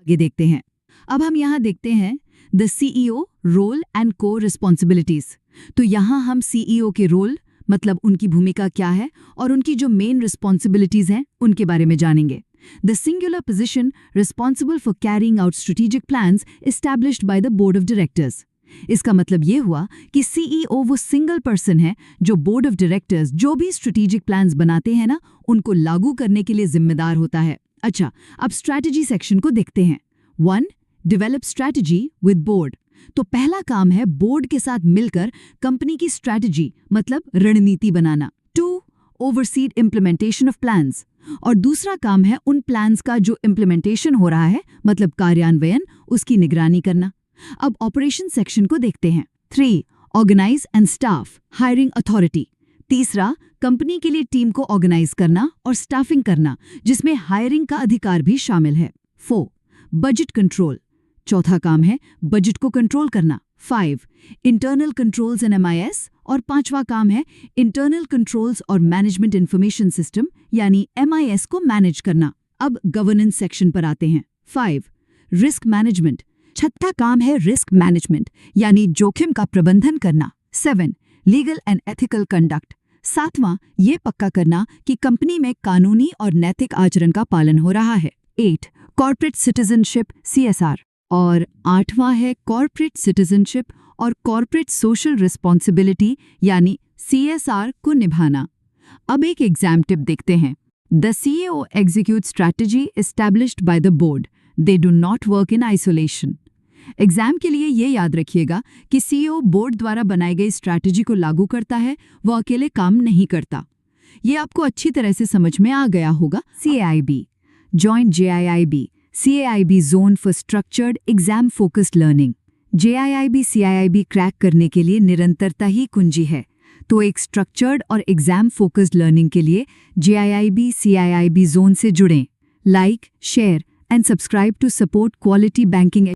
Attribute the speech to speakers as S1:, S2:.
S1: आगे देखते हैं। अब हम यहाँ देखते हैं द सीईओ रोल एंड को रिस्पॉन्सिबिलिटीज। तो यहाँ हम सीईओ के रोल मतलब उनकी भूमिका क्या है और उनकी जो मेन रिस्पॉन्सिबिलिटीज हैं उनके बारे में जानेंगे। The singular position responsible for carrying out strategic plans established by the board of directors. इसका मतलब ये हुआ कि सीईओ वो सिंगल पर्सन है जो बोर्ड ऑफ डायरेक्टर्स जो भी स्ट्रेटेजिक प्लान्स बनाते हैं ना, उनको लागू करने के लिए जिम्मेदार होता है। अच्छा, अब स्ट्रैटेजी सेक्शन को देखते हैं। 1. Develop strategy with board. तो पहला काम है बोर्ड के साथ मिलकर कंपनी की स्ट्रैटेजी मतलब रणनीति बनाना। 2. ओवरसीड इम्प्लीमेंटेशन ऑफ प्लान्स। और दूसरा काम है उन प्लान्स का जो इम्प्लीमेंटेशन हो रहा है मतलब कार्यान्वयन, उसकी निगरानी करना। अब ऑपरेशन सेक्शन को देखते हैं। 3. Organize and staff hiring authority. तीसरा, कंपनी के लिए टीम को ऑर्गेनाइज करना और स्टाफिंग करना जिसमें हायरिंग का अधिकार भी शामिल है। 4. Budget control. चौथा काम है बजट को कंट्रोल करना। 5. Internal controls and MIS। और पांचवा काम है इंटरनल कंट्रोल्स और मैनेजमेंट इंफॉर्मेशन सिस्टम यानी MIS को मैनेज करना। अब गवर्नेंस सेक्शन पर आते हैं। 5. Risk management. छठा काम है रिस्क मैनेजमेंट यानी जोखिम का प्रबंधन करना। 7. Legal and ethical conduct. सातवां, ये पक्का करना कि कंपनी में कानूनी और नैतिक आचरण का पालन हो रहा है। 8. Corporate citizenship CSR। और 8वां है कॉर्पोरेट सिटीजनशिप और कॉर्पोरेट सोशल रिस्पॉन्सिबिलिटी यानी CSR को निभाना। अब एक एग्जाम टिप देखते हैं। The CEO executes strategy established by the board. They do not work in isolation. Exam के लिए ये याद रखिएगा कि CEO बोर्ड द्वारा बनाई गई स्ट्रैटेजी को लागू करता है, वो अकेले काम नहीं करता। ये आपको अच्छी तरह से समझ में आ गया होगा। CAIB Join JIIB CAIB Zone for Structured Exam Focused Learning। JIIB CIIB crack करने के लिए निरंतरता ही कुंजी है। तो एक स्ट्रक्चर्ड और एग्जाम फोकस्ड लर्निंग के लिए JIIB CIIB जोन से जुड़ें। Like, share and subscribe to support quality banking.